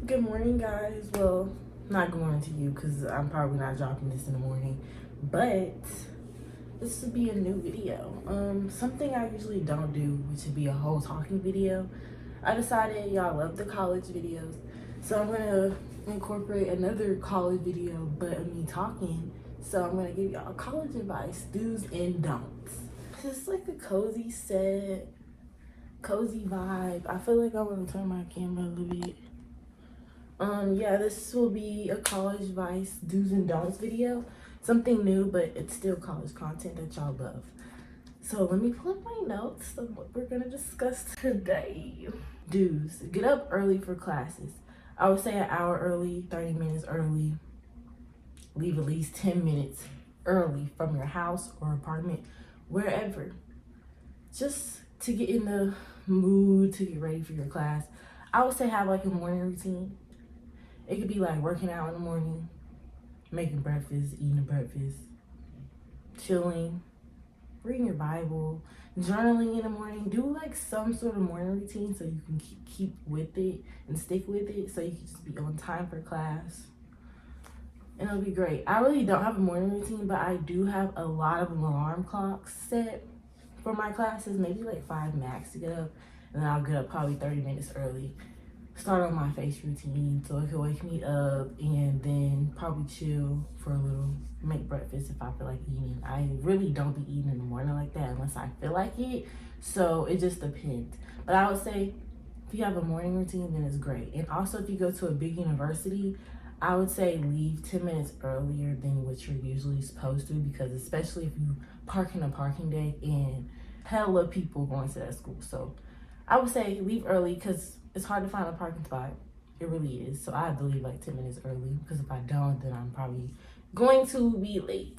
Good morning, guys. Well, not good morning to you because I'm probably not dropping this in the morning, but this would be a new video. Something I usually don't do, which would be a whole talking video. I decided y'all love the college videos, so I'm gonna incorporate another college video, but of me talking. So I'm gonna give y'all college advice, do's and don'ts. It's like a cozy set, cozy vibe. I feel like I want to turn my camera a little bit. Yeah, this will be a college advice do's and don'ts video. Something new, but it's still college content that y'all love. So let me pull up my notes of what we're gonna discuss today. Do's: get up early for classes. I would say an hour early, 30 minutes early. Leave at least 10 minutes early from your house or apartment, wherever. Just to get in the mood to get ready for your class. I would say have like a morning routine. It could be like working out in the morning, making breakfast, eating a breakfast, chilling, reading your Bible, journaling in the morning. Do like some sort of morning routine so you can keep with it and stick with it so you can just be on time for class. And it'll be great. I really don't have a morning routine, but I do have a lot of alarm clocks set for my classes, maybe like 5 max to get up. And then I'll get up probably 30 minutes early. Start on my face routine so it can wake me up, and then probably chill for a little, make breakfast if I feel like eating. I really don't be eating in the morning like that unless I feel like it, so it just depends. But I would say if you have a morning routine, then it's great. And also if you go to a big university, I would say leave 10 minutes earlier than what you're usually supposed to, because especially if you park in a parking deck and hella people going to that school. So I would say leave early because it's hard to find a parking spot. It really is. So I have to leave like 10 minutes early, because if I don't, then I'm probably going to be late.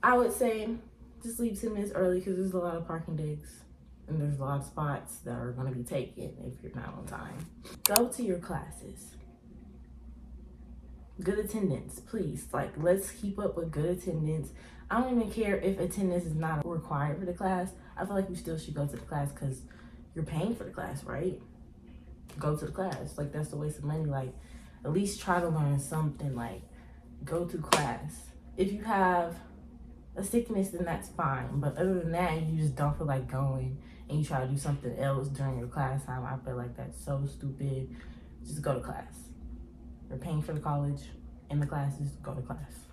I would say just leave 10 minutes early because there's a lot of parking decks and there's a lot of spots that are going to be taken if you're not on time. Go to your classes. Good attendance, please. Like, let's keep up with good attendance. I don't even care if attendance is not required for the class. I feel like you still should go to the class because you're paying for the class, right? Go to the class. Like, that's a waste of money. Like, at least try to learn something. Like, go to class. If you have a sickness, then that's fine. But other than that, you just don't feel like going and you try to do something else during your class time, I feel like that's so stupid. Just go to class. You're paying for the college and the classes, go to class.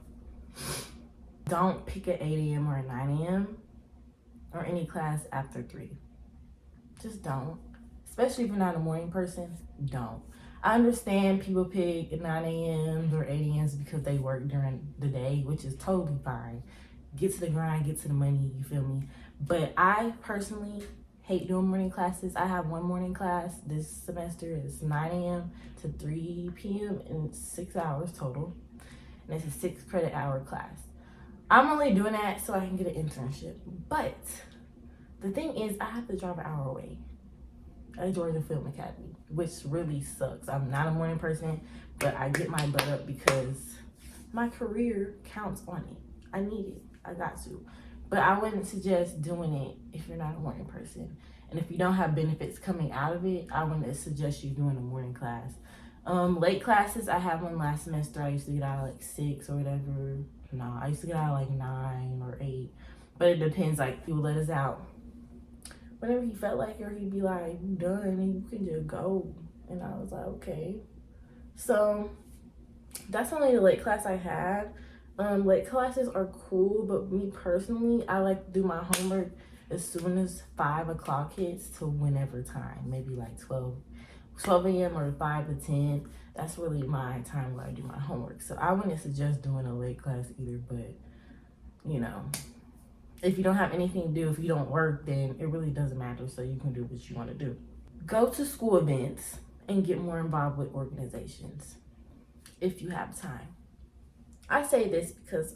Don't pick at 8 a.m. or at 9 a.m. or any class after 3. Just don't. Especially if you're not a morning person, don't. I understand people pick at 9 a.m. or 8 a.m. because they work during the day, which is totally fine. Get to the grind, get to the money, you feel me? But I personally hate doing morning classes. I have one morning class this semester. It's 9 a.m. to 3 p.m. and 6 hours total. And it's a 6 credit hour class. I'm only doing that so I can get an internship. But the thing is, I have to drive an hour away at Georgia Film Academy, which really sucks. I'm not a morning person, but I get my butt up because my career counts on it. I need it. I got to. But I wouldn't suggest doing it if you're not a morning person. And if you don't have benefits coming out of it, I wouldn't suggest you doing a morning class. Late classes, I had one last semester. I used to get out at like 6 or whatever. No, I used to get out at like 9 or 8. But it depends. Like, he would let us out whenever he felt like it, or he'd be like, "You done and you can just go." And I was like, okay. So that's only the late class I had. Late classes are cool, but me personally, I like to do my homework as soon as 5 o'clock hits to whenever time, maybe like 12 a.m. or 5 to 10. That's really my time where I do my homework. So I wouldn't suggest doing a late class either, but you know, if you don't have anything to do, if you don't work, then it really doesn't matter. So you can do what you want to do. Go to school events and get more involved with organizations if you have time. I say this because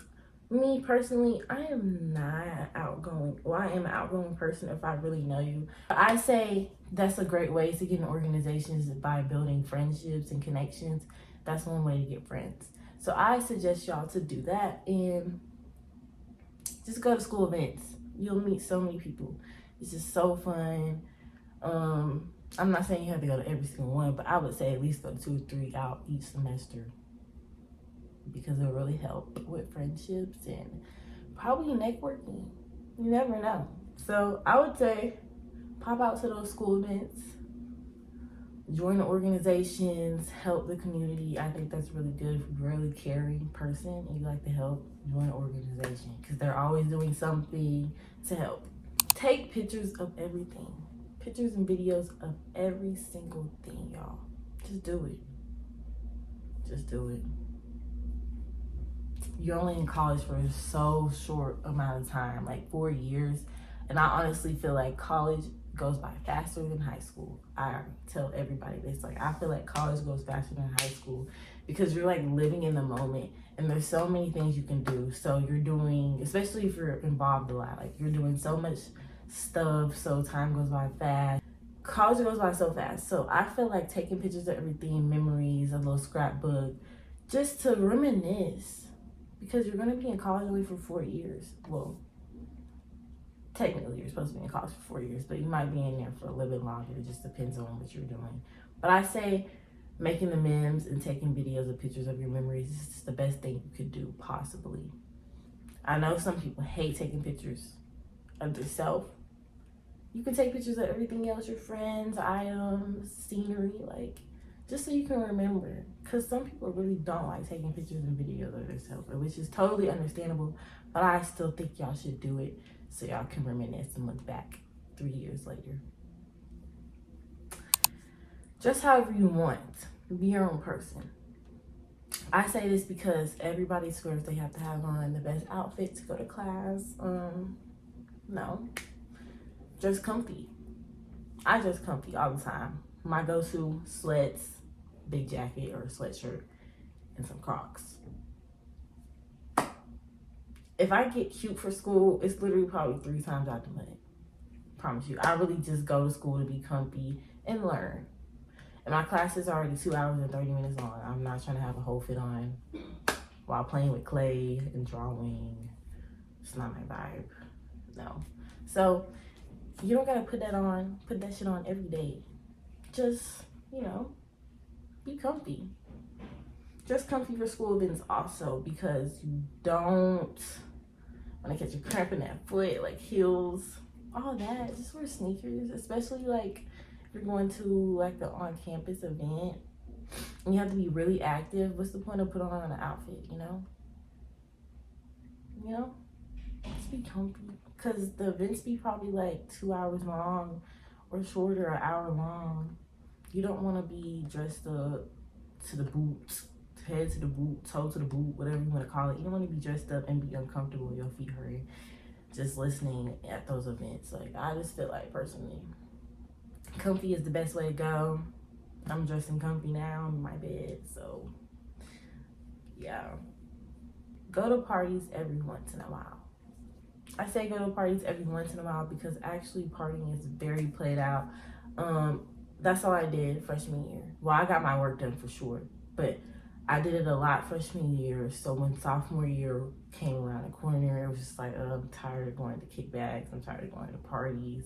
me personally, I am not outgoing. Well, I am an outgoing person if I really know you. I say that's a great way to get in organizations by building friendships and connections. That's one way to get friends. So I suggest y'all to do that and just go to school events. You'll meet so many people. It's just so fun. I'm not saying you have to go to every single one, but I would say at least go 2 or 3 out each semester, because it'll really help with friendships and probably networking. You never know. So I would say pop out to those school events, join the organizations, help the community. I think that's really good. If you're a really caring person and you like to help, join an organization, because they're always doing something to help. Take pictures of everything. Pictures and videos of every single thing, y'all. Just do it. Just do it. You're only in college for a so short amount of time, like 4 years. And I honestly feel like college goes by faster than high school. I tell everybody this, like, I feel like college goes faster than high school because you're like living in the moment and there's so many things you can do. So you're doing, especially if you're involved a lot, like you're doing so much stuff, so time goes by fast. College goes by so fast. So I feel like taking pictures of everything, memories, a little scrapbook, just to reminisce, because you're gonna be in college only for 4 years. Well, technically you're supposed to be in college for 4 years, but you might be in there for a little bit longer. It just depends on what you're doing. But I say making the memes and taking videos of pictures of your memories is the best thing you could do, possibly. I know some people hate taking pictures of themselves. You can take pictures of everything else, your friends, items, scenery, like, just so you can remember. Because some people really don't like taking pictures and videos of themselves, which is totally understandable, but I still think y'all should do it so y'all can reminisce and look back 3 years later. Just however you want. Be your own person. I say this because everybody swears they have to have on the best outfit to go to class. No. Just comfy. I dress comfy all the time. My go-to, sweats, big jacket or sweatshirt, and some Crocs. If I get cute for school, it's literally probably 3 times out the month. Promise you. I really just go to school to be comfy and learn. And my class is already 2 hours and 30 minutes long. I'm not trying to have a whole fit on while playing with clay and drawing. It's not my vibe. No. So you don't gotta put that shit on every day. Just, be comfy. Just comfy for school events also, because you don't want to catch a cramp in that foot, like heels, all that. Just wear sneakers, especially like if you're going to like the on-campus event and you have to be really active. What's the point of putting on an outfit, Just be comfy. Because the events be probably like 2 hours long or shorter, an hour long. You don't want to be dressed up to the boots, head to the boot, toe to the boot, whatever you want to call it. You don't want to be dressed up and be uncomfortable with your feet hurting just listening at those events. Like, I just feel like personally, comfy is the best way to go. I'm dressing comfy now in my bed, so yeah. Go to parties every once in a while. I say go to parties every once in a while because actually partying is very played out. That's all I did freshman year. Well, I got my work done for sure, but I did it a lot freshman year. So when sophomore year came around the corner, it was just like, I'm tired of going to kickbacks. I'm tired of going to parties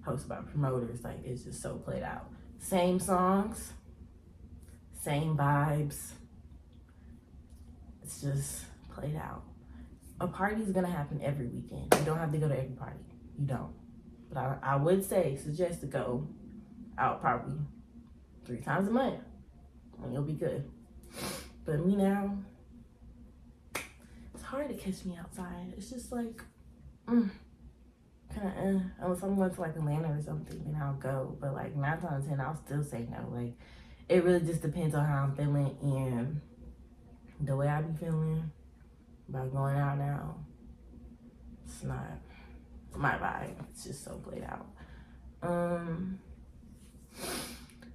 hosted by promoters. Like, it's just so played out. Same songs, same vibes. It's just played out. A party is gonna happen every weekend. You don't have to go to every party. You don't. But I would suggest to go out probably 3 times a month and you'll be good. But me now, it's hard to catch me outside. It's just like, kind of, unless I'm going to like Atlanta or something, then I'll go. But like 9 times out of 10, I'll still say no. Like, it really just depends on how I'm feeling and the way I be feeling about going out now. It's not my vibe. It's just so played out.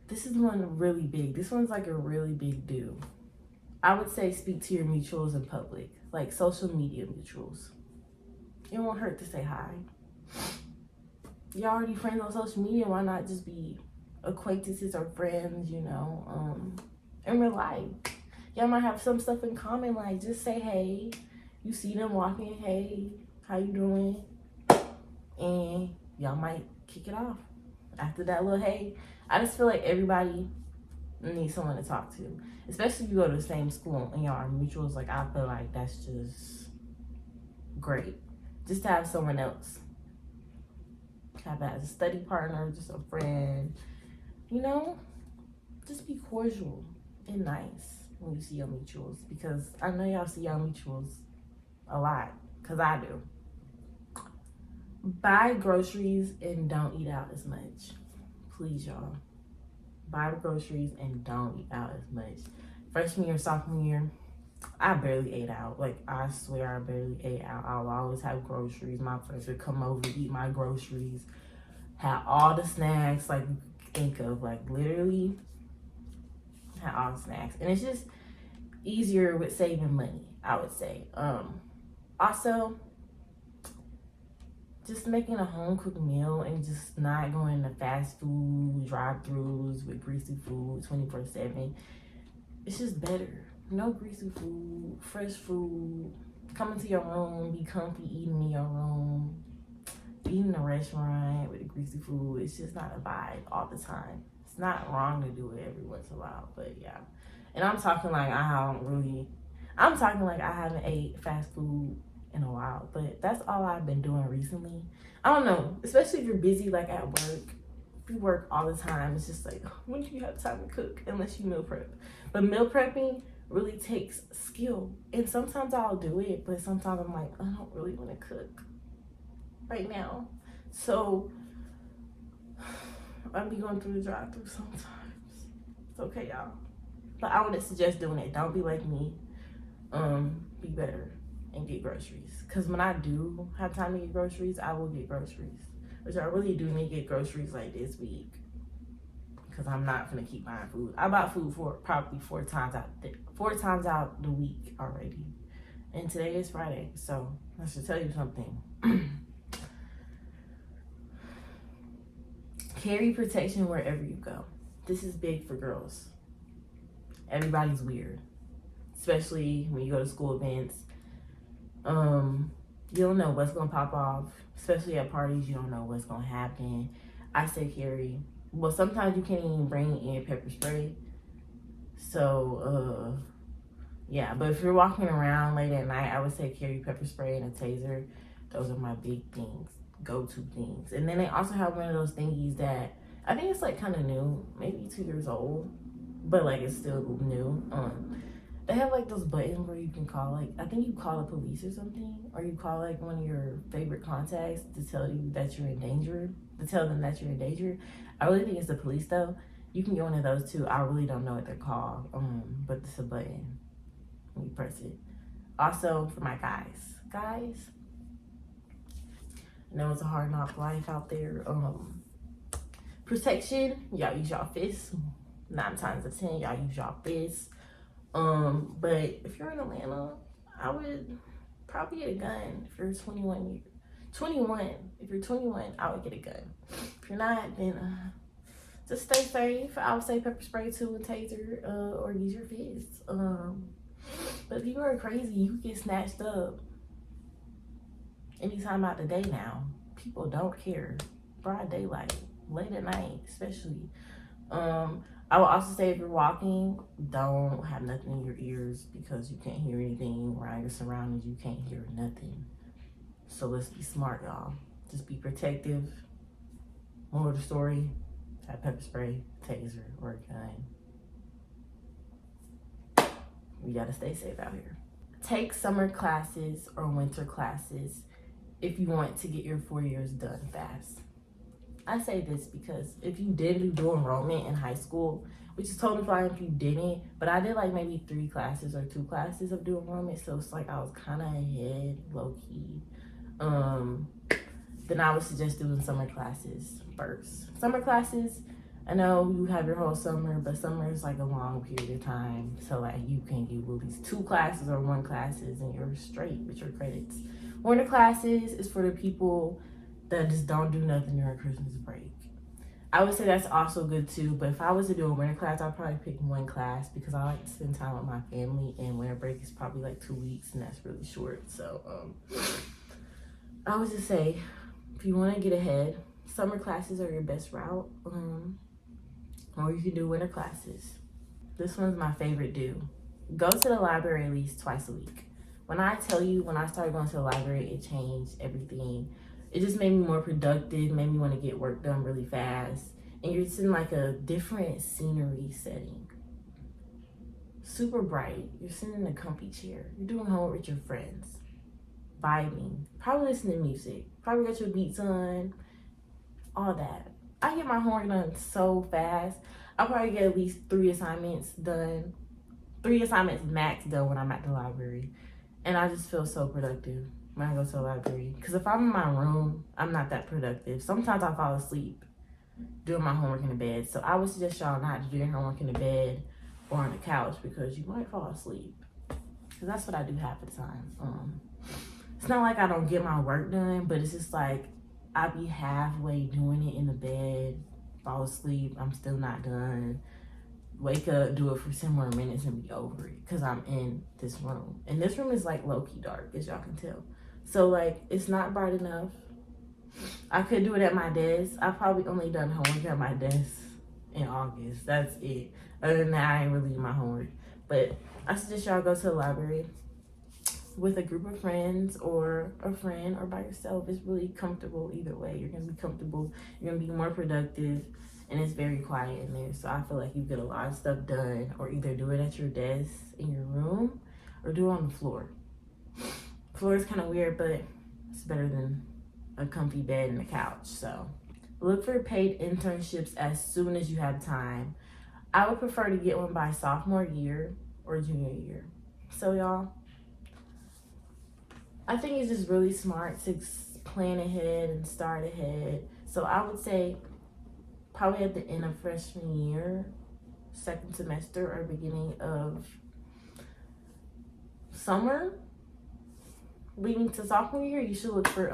This is one really big. This one's like a really big deal. I would say speak to your mutuals in public, like social media mutuals. It won't hurt to say hi. Y'all already friends on social media. Why not just be acquaintances or friends, in real life? Y'all might have some stuff in common, like just say hey. You see them walking, hey, how you doing? And y'all might kick it off. After that little hey, I just feel like everybody needs someone to talk to, especially if you go to the same school and y'all are mutuals. Like, I feel like that's just great, just to have someone else, have that as a study partner, just a friend, you know. Just be cordial and nice when you see your mutuals, because I know y'all see y'all mutuals a lot, because I do. Buy groceries and don't eat out as much. Please, y'all. Buy the groceries and don't eat out as much. Freshman year, sophomore year, I barely ate out. Like, I swear I barely ate out. I'll always have groceries. My friends would come over, eat my groceries, have all the snacks, like, you think of, like, literally have all the snacks. And it's just easier with saving money, I would say. Also, just making a home cooked meal and just not going to fast food drive-thrus with greasy food 24/7. It's just better. No greasy food, fresh food. Come into your room, be comfy eating in your room. Eating in a restaurant with the greasy food, it's just not a vibe all the time. It's not wrong to do it every once in a while, but yeah. And I'm talking like I haven't ate fast food in a while, but that's all I've been doing recently. I don't know, especially if you're busy, like at work. If you work all the time, it's just like, when do you have time to cook unless you meal prep? But meal prepping really takes skill, and sometimes I'll do it, but sometimes I'm like, I don't really want to cook right now, so I'll be going through the drive-thru sometimes. It's okay, y'all, but I wouldn't suggest doing it. Don't be like me. Be better and get groceries, because when I do have time to get groceries, I will get groceries, which I really do need to get groceries like this week, because I'm not gonna keep buying food. I bought food for probably 4 times out the week already, and today is Friday, so I should tell you something. Carry protection wherever you go. This is big for girls. Everybody's weird, especially when you go to school events. You don't know what's gonna pop off, especially at parties. You don't know what's gonna happen. I say carry. Well, sometimes you can't even bring in pepper spray. So, yeah. But if you're walking around late at night, I would say carry pepper spray and a taser. Those are my big things, go-to things. And then they also have one of those thingies that I think it's like kind of new, maybe 2 years old, but like it's still new. They have like those buttons where you can call, like, I think you call the police or something, or you call like one of your favorite contacts to tell you that you're in danger, to tell them that you're in danger. I really think it's the police though. You can get one of those too. I really don't know what they're called, but it's a button when you press it. Also, for my guys, I know it's a hard knock life out there. Protection, y'all use y'all fists. 9 times out of 10, y'all use y'all fists. But if you're in Atlanta, I would probably get a gun if you're 21. If you're 21, I would get a gun. If you're not, then just stay safe. I would say pepper spray too, and taser, or use your fists. But if you are crazy, you could get snatched up anytime out the day now. People don't care. Broad daylight, late at night, especially. I would also say if you're walking, don't have nothing in your ears, because you can't hear anything around your surroundings. You can't hear nothing. So let's be smart, y'all. Just be protective. Moral of the story, have pepper spray, taser, or a gun. We gotta stay safe out here. Take summer classes or winter classes if you want to get your 4 years done fast. I say this because if you did do enrollment in high school, which is totally fine if you didn't, but I did like maybe 3 classes or 2 classes of do enrollment, so it's like I was kind of ahead, low-key. Then I would suggest doing summer classes first. Summer classes, I know you have your whole summer, but summer is like a long period of time, so like you can get at least 2 classes or 1 classes and you're straight with your credits. Winter classes is for the people that just don't do nothing during Christmas break. I would say that's also good too, but if I was to do a winter class, I'd probably pick 1 class, because I like to spend time with my like and winter break is probably like 2 weeks, and that's really short. So I would just say, if you want to get ahead, summer classes are your best route. or you can do winter classes. This one's my favorite do. Go to the library at least twice a week. When I tell you, when I started going to the library, it changed everything. It just made me more productive, made me want to get work done really fast. And you're just in like a different scenery setting. Super bright. You're sitting in a comfy chair. You're doing homework with your friends. Vibing. Probably listening to music. Probably got your beats on. All that. I get my homework done so fast. I'll probably get at least 3 assignments done. 3 assignments max done when I'm at the library. And I just feel so productive when I go to the library. Because if I'm in my room, I'm not that productive. Sometimes I fall asleep doing my homework in the bed. So I would suggest y'all not to do your homework in the bed or on the couch because you might fall asleep. Because that's what I do half the time. It's not like I don't get my work done, but it's just like I be halfway doing it in the bed, fall asleep, I'm still not done. Wake up, do it for 10 more minutes and be over it because I'm in this room. And this room is like low-key dark, as y'all can tell. So like, it's not bright enough. I could do it at my desk. I've probably only done homework at my desk in August. That's it. Other than that, I ain't really do my homework. But I suggest y'all go to the library with a group of friends or a friend or by yourself. It's really comfortable either way. You're gonna be comfortable, you're gonna be more productive, and it's very quiet in there. So I feel like you get a lot of stuff done, or either do it at your desk in your room or do it on the floor. Floor is kind of weird, but it's better than a comfy bed and a couch. So look for paid internships as soon as you have time. I would prefer to get one by sophomore year or junior year. So y'all, I think it's just really smart to plan ahead and start ahead. So I would say probably at the end of freshman year, second semester, or beginning of summer, leading to sophomore year, you should look for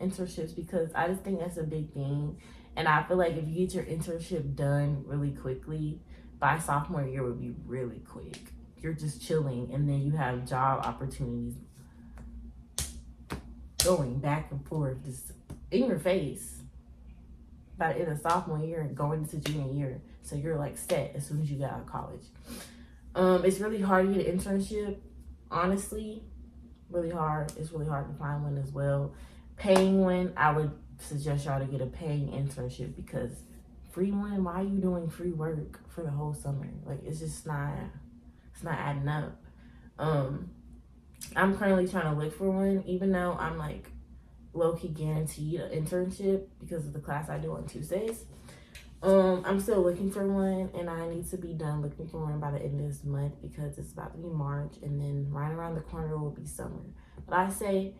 internships because I just think that's a big thing. And I feel like if you get your internship done really quickly, by sophomore year would be really quick. You're just chilling, and then you have job opportunities going back and forth, just in your face by the end of sophomore year and going into junior year. So you're like set as soon as you get out of college. It's really hard to get an internship, honestly. Really hard. It's really hard to find one as well. Paying one, I would suggest y'all to get a paying internship because free one, why are you doing free work for the whole summer? Like, it's just not, it's not adding up. I'm currently trying to look for one, even though I'm like low-key guaranteed an internship because of the class I do on Tuesdays. I'm still looking for one, and I need to be done looking for one by the end of this month because it's about to be March, and then right around the corner will be summer. But I say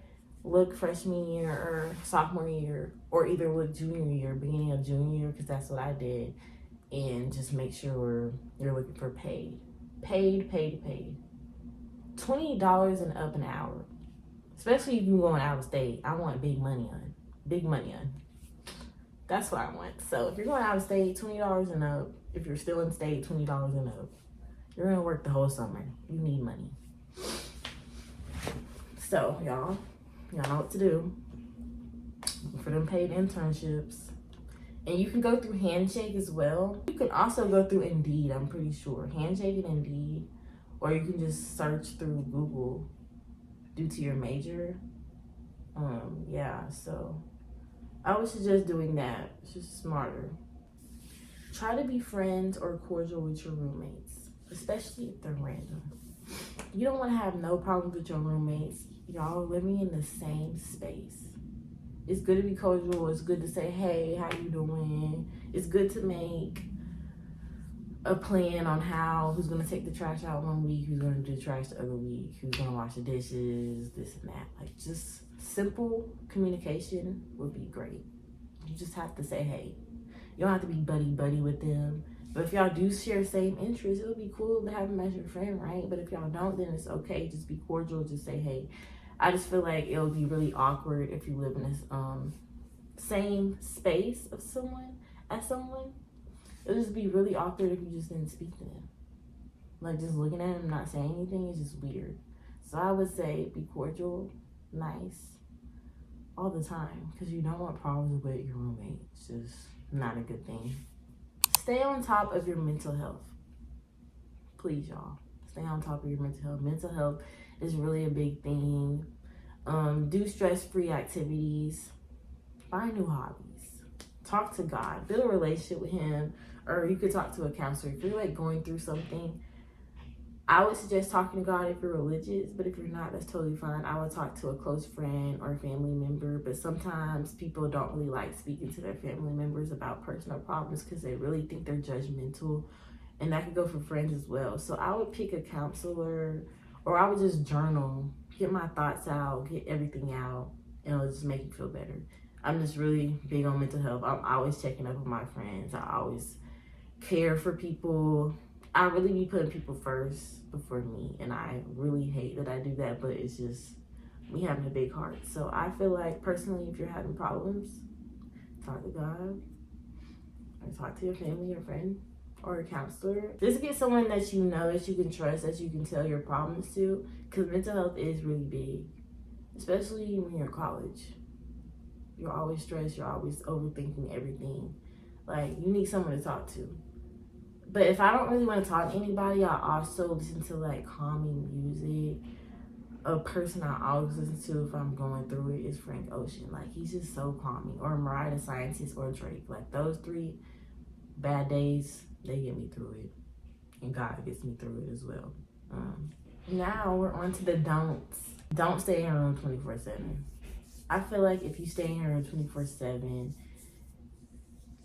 look freshman year or sophomore year, or either look junior year, beginning of junior year, because that's what I did, and just make sure you're looking for paid. $20 and up an hour, especially if you're going out of state. I want big money on. That's what I want. So if you're going out of state, $20 and up. If you're still in state, $20 and up. You're gonna work the whole summer. You need money. So y'all know what to do for them paid internships. And you can go through Handshake as well. You can also go through Indeed, I'm pretty sure. Handshake and Indeed. Or you can just search through Google due to your major. Yeah, so I would suggest doing that. It's just smarter. Try to be friends or cordial with your roommates, especially if they're random. You don't want to have no problems with your roommates. Y'all living in the same space. It's good to be cordial. It's good to say, hey, how you doing? It's good to make a plan on who's gonna take the trash out one week, who's gonna do the trash the other week, who's gonna wash the dishes, this and that. Like, just simple communication would be great. You just have to say hey. You don't have to be buddy with them. But if y'all do share same interests, it would be cool to have them as your friend, right? But if y'all don't, then it's okay. Just be cordial. Just say hey. I just feel like it would be really awkward if you live in this same space of someone. It would just be really awkward if you just didn't speak to them. Like, just looking at them, not saying anything, is just weird. So I would say be cordial, nice, all the time, because you don't want problems with your roommate. It's just not a good thing. stay on top of your mental health. Please, y'all. Stay on top of your mental health. Mental health is really a big thing. Do stress-free activities. Find new hobbies. Talk to God. Build a relationship with him. Or you could talk to a counselor. If you're like going through something, I would suggest talking to God if you're religious, but if you're not, that's totally fine. I would talk to a close friend or a family member, but sometimes people don't really like speaking to their family members about personal problems because they really think they're judgmental, and that could go for friends as well. So I would pick a counselor, or I would just journal, get my thoughts out, get everything out, and it'll just make you feel better. I'm just really big on mental health. I'm always checking up with my friends. I always care for people. I really be putting people first before me, and I really hate that I do that, but it's just me having a big heart. So I feel like personally, if you're having problems, talk to God, or talk to your family or friend or a counselor. Just get someone that you know, that you can trust, that you can tell your problems to, because mental health is really big, especially when you're in college. You're always stressed, you're always overthinking everything. Like, you need someone to talk to. But if I don't really want to talk to anybody, I also listen to like calming music. A person I always listen to if I'm going through it is Frank Ocean. Like, he's just so calming. Or Mariah the Scientist or Drake. Like, those three bad days, they get me through it. And God gets me through it as well. Now we're on to the don'ts. Don't stay in your room 24/7. I feel like if you stay in your room 24/7,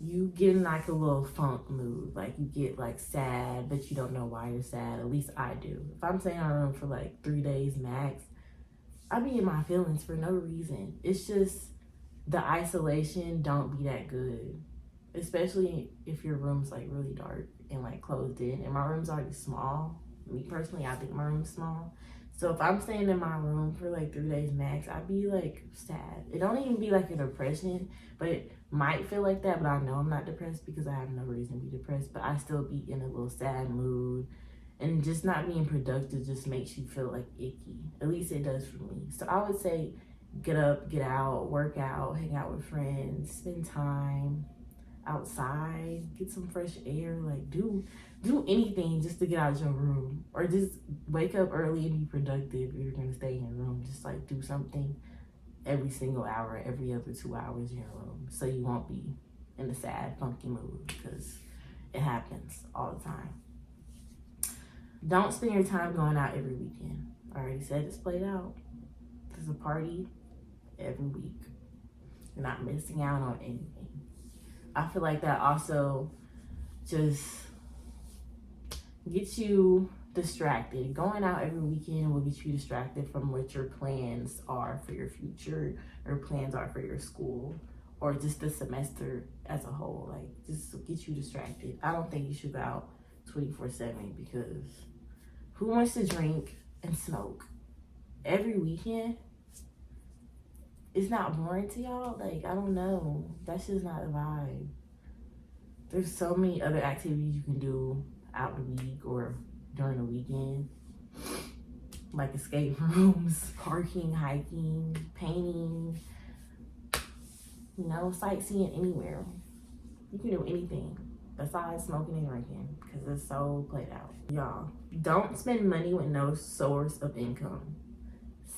you get in like a little funk mood. Like, you get like sad, but you don't know why you're sad. At least I do. If I'm staying in a room for like 3 days max, I be in my feelings for no reason. It's just the isolation don't be that good. Especially if your room's like really dark and like closed in. And my room's already small. Me personally, I think my room's small. So if I'm staying in my room for like 3 days max, I'd be like sad. It don't even be like a depression, but it might feel like that, but I know I'm not depressed because I have no reason to be depressed, but I still be in a little sad mood, and just not being productive just makes you feel like icky. At least it does for me. So I would say get up, get out, work out, hang out with friends, spend time outside, get some fresh air, like do anything just to get out of your room, or just wake up early and be productive if you're gonna stay in your room. Just like do something every single hour, every other 2 hours in your room, so you won't be in a sad, funky mood, because it happens all the time. Don't spend your time going out every weekend. I already said it's played out. There's a party every week. You're not missing out on anything. I feel like that also just gets you distracted. Going out every weekend will get you distracted from what your plans are for your future, or plans are for your school, or just the semester as a whole. Like, just get you distracted. I don't think you should go out 24/7, because who wants to drink and smoke every weekend? It's not boring to y'all? Like, I don't know. That's just not a vibe. There's so many other activities you can do out the week or during the weekend. Like escape rooms, parking, hiking, painting, sightseeing anywhere. You can do anything besides smoking and drinking, because it's so played out. Y'all, don't spend money with no source of income.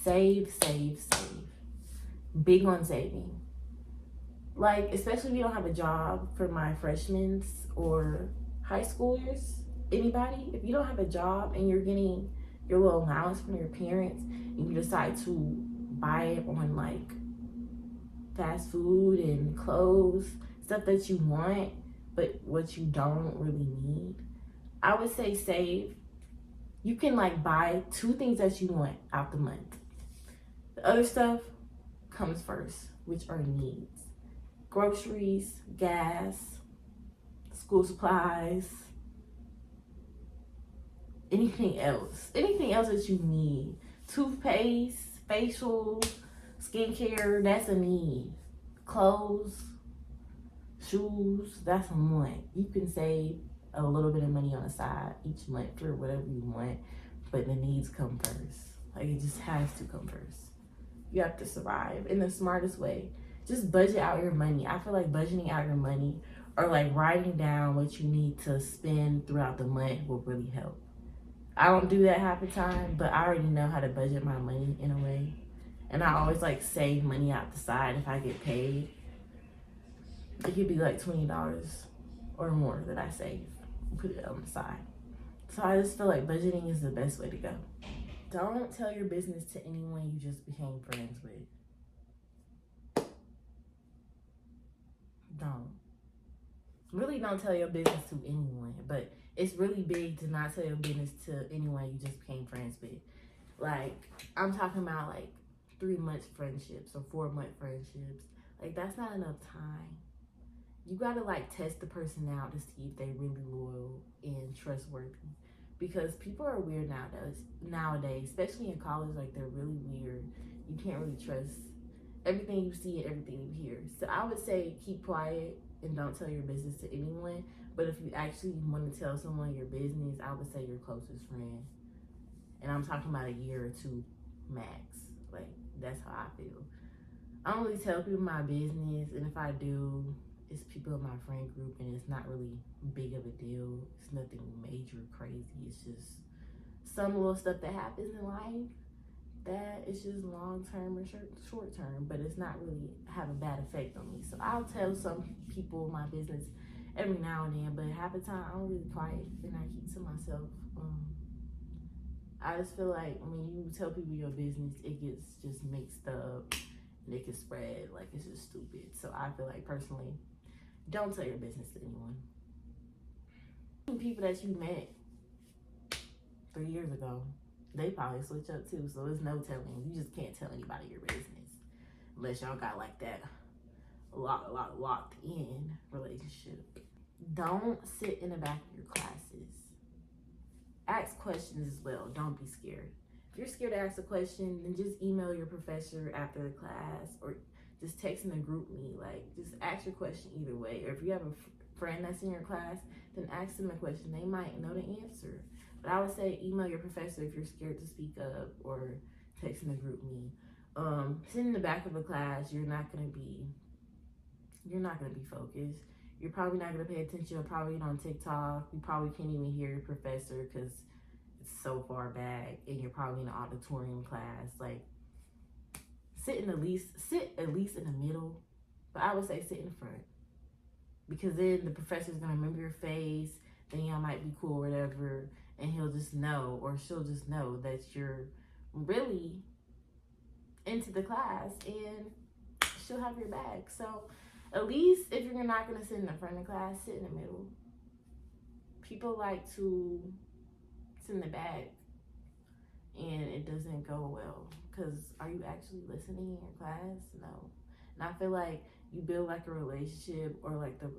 Save, save, save. Big on saving. Like, especially if you don't have a job, for my freshmen or high schoolers, anybody, if you don't have a job and you're getting your little allowance from your parents and you decide to buy it on like fast food and clothes, stuff that you want, but what you don't really need, I would say save. You can like buy 2 things that you want out the month. The other stuff comes first, which are needs. Groceries, gas, school supplies, anything else that you need. Toothpaste, facial, skincare, that's a need. Clothes, shoes, that's a want. You can save a little bit of money on the side each month for whatever you want, but the needs come first. Like, it just has to come first. You have to survive in the smartest way. Just budget out your money. I feel like budgeting out your money, or like writing down what you need to spend throughout the month will really help. I don't do that half the time, but I already know how to budget my money in a way. And I always like save money out the side if I get paid. It could be like $20 or more that I save, put it on the side. So I just feel like budgeting is the best way to go. Don't tell your business to anyone you just became friends with. Don't. Really don't tell your business to anyone, but it's really big to not tell your business to anyone you just became friends with. Like, I'm talking about like 3-month friendships or 4-month friendships. Like, that's not enough time. You gotta like test the person out to see if they really loyal and trustworthy. Because people are weird nowadays, especially in college, like they're really weird. You can't really trust everything you see and everything you hear. So I would say keep quiet and don't tell your business to anyone. But if you actually want to tell someone your business, I would say your closest friend. And I'm talking about a year or two max. Like, that's how I feel. I don't really tell people my business, and if I do, it's people in my friend group, and it's not really big of a deal. It's nothing major crazy. It's just some little stuff that happens in life that is just long-term or short-term, but it's not really have a bad effect on me. So I'll tell some people my business every now and then, but half the time I'm really quiet and I keep to myself. I just feel like when you tell people your business, it gets just mixed up and it can spread like it's just stupid. So I feel like personally, don't tell your business to anyone. People that you met 3 years ago, they probably switch up too. So there's no telling. You just can't tell anybody your business unless y'all got like that locked in relationship. Don't sit in the back of your classes. Ask questions as well. Don't be scared. If you're scared to ask a question, then just email your professor after the class or just text in a group meet. Like, just ask your question either way. Or if you have a friend that's in your class, then ask them a question. They might know the answer. But I would say email your professor if you're scared to speak up, or text in a group meet. Sitting in the back of a class, you're not gonna be focused. You're probably not gonna pay attention. You're probably on TikTok. You probably can't even hear your professor because it's so far back, and you're probably in an auditorium class. Like, sit at least in the middle, but I would say sit in front, because then the professor's gonna remember your face. Then y'all might be cool or whatever, and he'll just know, or she'll just know that you're really into the class, and she'll have your back. So at least if you're not gonna sit in the front of the class, sit in the middle. People like to sit in the back and it doesn't go well, because are you actually listening in your class? No. And I feel like you build like a relationship, or like the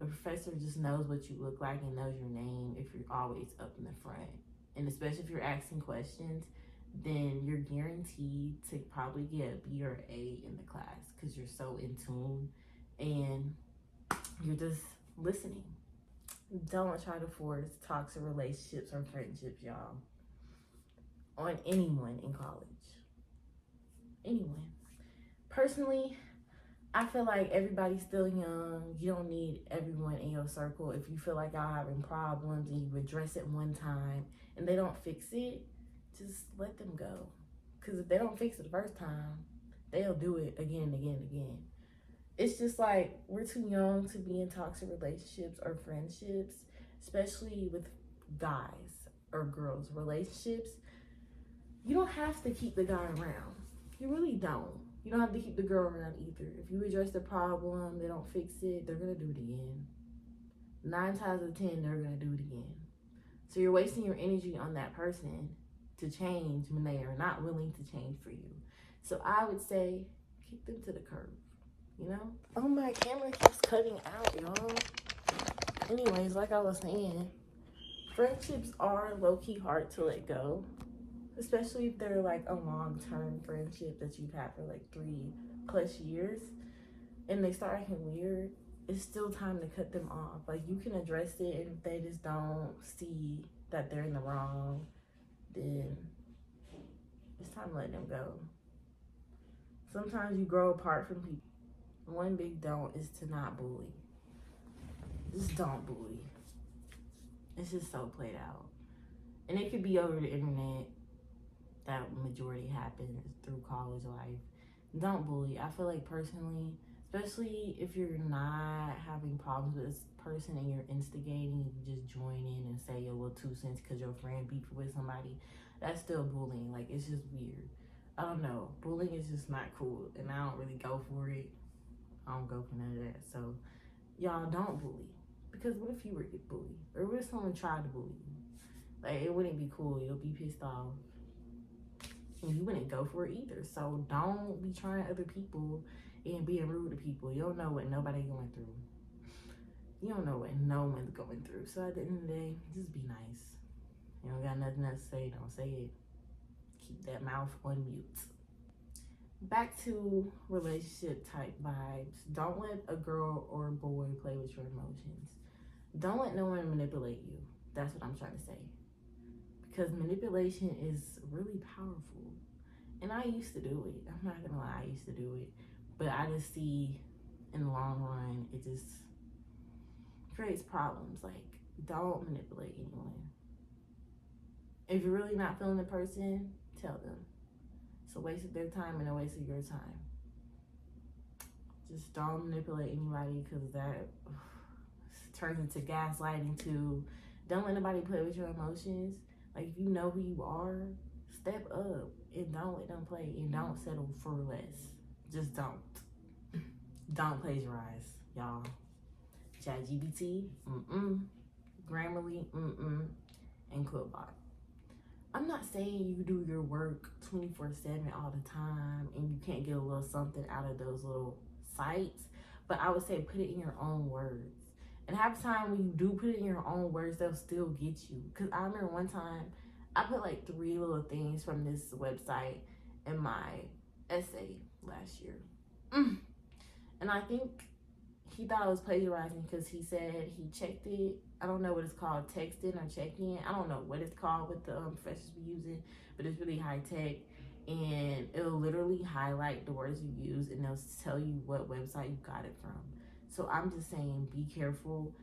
professor just knows what you look like and knows your name if you're always up in the front. And especially if you're asking questions, then you're guaranteed to probably get a B or A in the class, because you're so in tune and you're just listening. Don't try to force toxic relationships or friendships, y'all, on anyone in college. Anyone. Personally, I feel like everybody's still young. You don't need everyone in your circle. If you feel like y'all having problems and you address it one time and they don't fix it, just let them go. Because if they don't fix it the first time, they'll do it again and again and again. It's just like, we're too young to be in toxic relationships or friendships, especially with guys or girls relationships. You don't have to keep the guy around. You really don't. You don't have to keep the girl around either. If you address the problem, they don't fix it, they're gonna do it again. 9 times out of 10, they're gonna do it again. So you're wasting your energy on that person to change when they are not willing to change for you. So I would say, kick them to the curb, you know? Oh, my camera keeps cutting out, y'all. Anyways, like I was saying, friendships are low-key hard to let go. Especially if they're like a long-term friendship that you've had for like 3+ years and they start acting weird, it's still time to cut them off. Like, you can address it, and if they just don't see that they're in the wrong, then it's time to let them go. Sometimes you grow apart from people. One big don't is to not bully. Just don't bully. It's just so played out. And it could be over the internet. That majority happens through college life. Don't bully. I feel like personally, especially if you're not having problems with this person and you're instigating, you just join in and say your little 2 cents because your friend beefed with somebody. That's still bullying. Like, it's just weird. I don't know. Bullying is just not cool, and I don't really go for it. I don't go for none of that. So, y'all don't bully. Because what if you were to get bullied? Or what if someone tried to bully you? Like, it wouldn't be cool. You'll be pissed off. And you wouldn't go for it either. So don't be trying other people and being rude to people. You don't know what nobody going through. You don't know what no one's going through. So at the end of the day, just be nice. You don't got nothing else to say, don't say it. Keep that mouth on mute. Back to relationship type vibes. Don't let a girl or a boy play with your emotions. Don't let no one manipulate you. That's what I'm trying to say. Because manipulation is really powerful. And I used to do it. I'm not gonna lie, I used to do it. But I just see in the long run, it just creates problems. Like, don't manipulate anyone. If you're really not feeling the person, tell them. It's a waste of their time and a waste of your time. Just don't manipulate anybody, because that turns into gaslighting too. Don't let nobody play with your emotions. Like, if you know who you are, step up and don't let them play, and don't settle for less. Just don't. Don't plagiarize, y'all. ChatGPT, Grammarly, and Quillbot. I'm not saying you do your work 24/7 all the time and you can't get a little something out of those little sites, but I would say put it in your own words. And half the time when you do put it in your own words, they'll still get you. Because I remember one time, I put like 3 little things from this website in my essay last year. And I think he thought I was plagiarizing because he said he checked it. I don't know what it's called, texting or check-in. I don't know what it's called, what the professors be using, but it's really high tech. And it'll literally highlight the words you use, and they'll tell you what website you got it from. So I'm just saying, be careful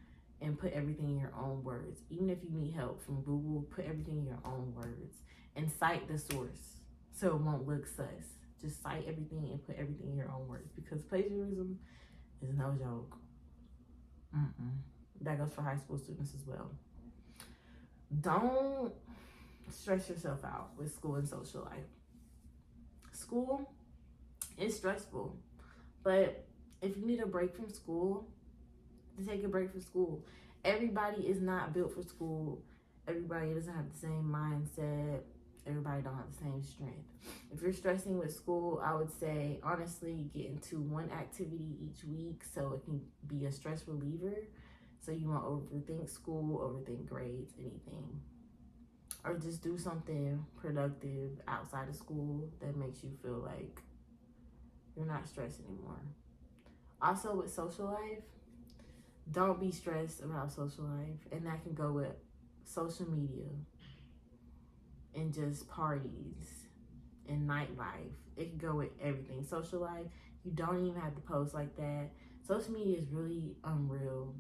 and put everything in your own words. Even if you need help from Google, put everything in your own words and cite the source so it won't look sus. Just cite everything and put everything in your own words, because plagiarism is no joke. That goes for high school students as well. Don't stress yourself out with school and social life. School is stressful, but if you need a break from school, take a break from school. Everybody is not built for school. Everybody doesn't have the same mindset. Everybody don't have the same strength. If you're stressing with school, I would say, honestly, get into one activity each week so it can be a stress reliever. So you won't overthink school, overthink grades, anything. Or just do something productive outside of school that makes you feel like you're not stressed anymore. Also with social life, don't be stressed about social life. And that can go with social media and just parties and nightlife. It can go with everything. Social life, you don't even have to post like that. Social media is really unreal.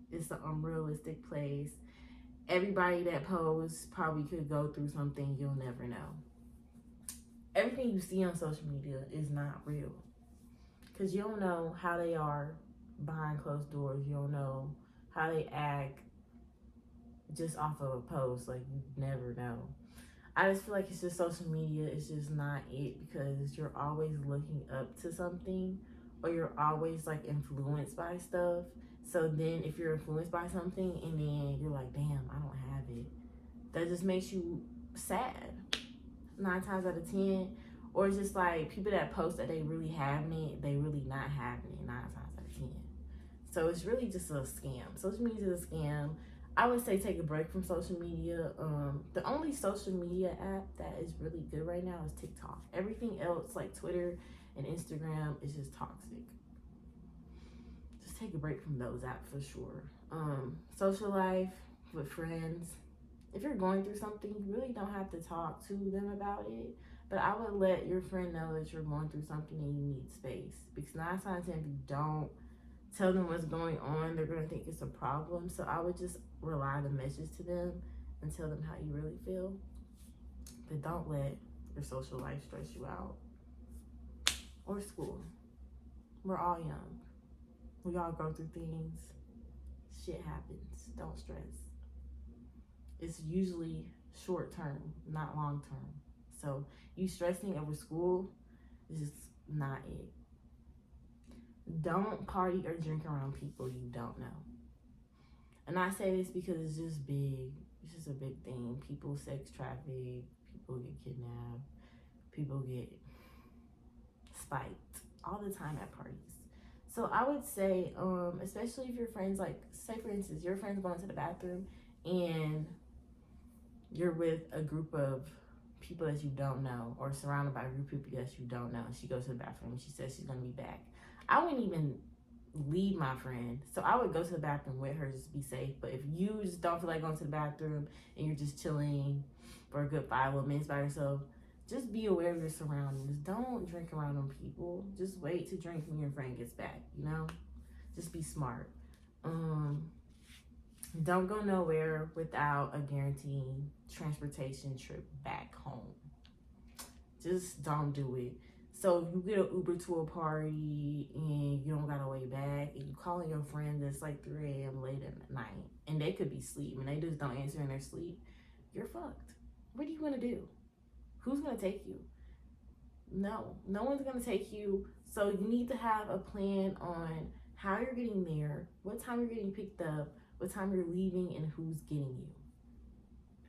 It's an unrealistic place. Everybody that posts probably could go through something you'll never know. Everything you see on social media is not real, because you don't know how they are behind closed doors. You don't know how they act just off of a post. Like, you never know. I just feel like it's just social media. It's just not it, because you're always looking up to something, or you're always like influenced by stuff. So then if you're influenced by something and then you're like, damn, I don't have it, that just makes you sad 9 times out of 10. Or it's just like people that post that they really having it, they really not having it 9 times out of 10. So it's really just a scam. Social media is a scam. I would say take a break from social media. The only social media app that is really good right now is TikTok. Everything else like Twitter and Instagram is just toxic. Just take a break from those apps for sure. Social life with friends. If you're going through something, you really don't have to talk to them about it. But I would let your friend know that you're going through something and you need space. Because 9 times out of 10, if you don't tell them what's going on, they're gonna think it's a problem. So I would just rely the message to them and tell them how you really feel. But don't let your social life stress you out. Or school. We're all young. We all go through things. Shit happens. Don't stress. It's usually short term, not long term. So you stressing over school is just not it. Don't party or drink around people you don't know. And I say this because it's just big. It's just a big thing. People sex traffic, people get kidnapped, people get spiked all the time at parties. So I would say, especially if your friends, like, say for instance, your friend's going to the bathroom and you're with a group of people that you don't know, or surrounded by a group of people that you don't know. She goes to the bathroom and she says she's gonna be back. I wouldn't even lead my friend. So I would go to the bathroom with her just to be safe. But if you just don't feel like going to the bathroom and you're just chilling for a good 5 minutes by yourself, just be aware of your surroundings. Don't drink around them people. Just wait to drink when your friend gets back, you know? Just be smart. Don't go nowhere without a guaranteed transportation trip back home. Just don't do it. So if you get an Uber to a party and you don't got a way back and you calling your friend that's like 3 a.m. late at night and they could be asleep and they just don't answer in their sleep, you're fucked. What are you gonna do? Who's gonna take you? No one's gonna take you. So you need to have a plan on how you're getting there, what time you're getting picked up, what time you're leaving, and who's getting you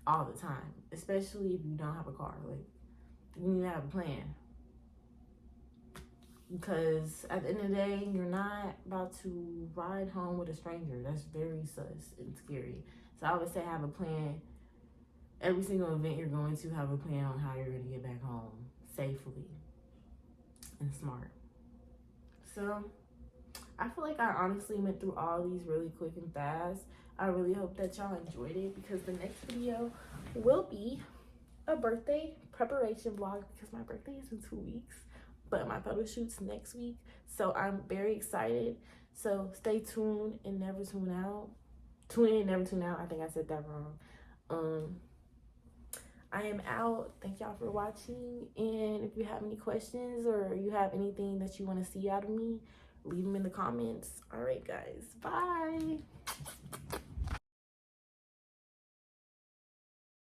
all the time, especially if you don't have a car. Like, you need to have a plan, because at the end of the day, you're not about to ride home with a stranger. That's very sus and scary. So I would say have a plan. Every single event you're going to, have a plan on how you're going to get back home safely and smart. So I feel like I honestly went through all these really quick and fast. I really hope that y'all enjoyed it, because the next video will be a birthday preparation vlog, because my birthday is in 2 weeks, but my photo shoot's next week. So I'm very excited. So stay tuned and never tune out. Tune in and never tune out. I think I said that wrong. I am out. Thank y'all for watching. And if you have any questions or you have anything that you want to see out of me, leave them in the comments. All right, guys. Bye.